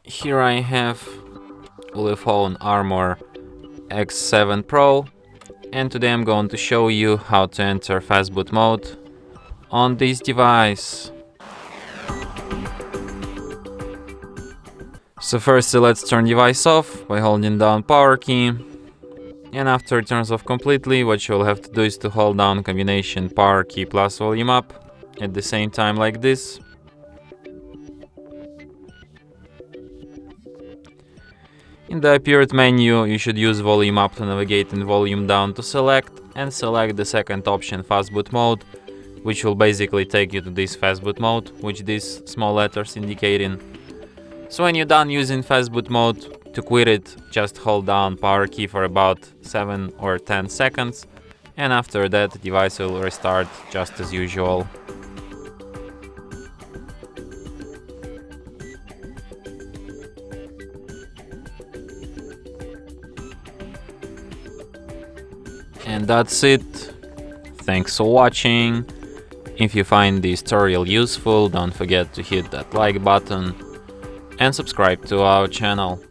Here I have ULEFONE Armor X7 Pro, and today I'm going to show you how to enter Fastboot mode on this device. So first let's turn device off by holding down power key, and after it turns off completely, what you'll have to do is to hold down combination power key plus volume up at the same time like this. In the appeared menu, you should use volume up to navigate and volume down to select, and select the second option, Fastboot mode, which will basically take you to this Fastboot mode, which these small letters indicating. So when you're done using Fastboot mode, to quit it, just hold down power key for about 7 or 10 seconds, and after that the device will restart just as usual. And that's it. Thanks for watching. If you find this tutorial useful, don't forget to hit that like button and subscribe to our channel.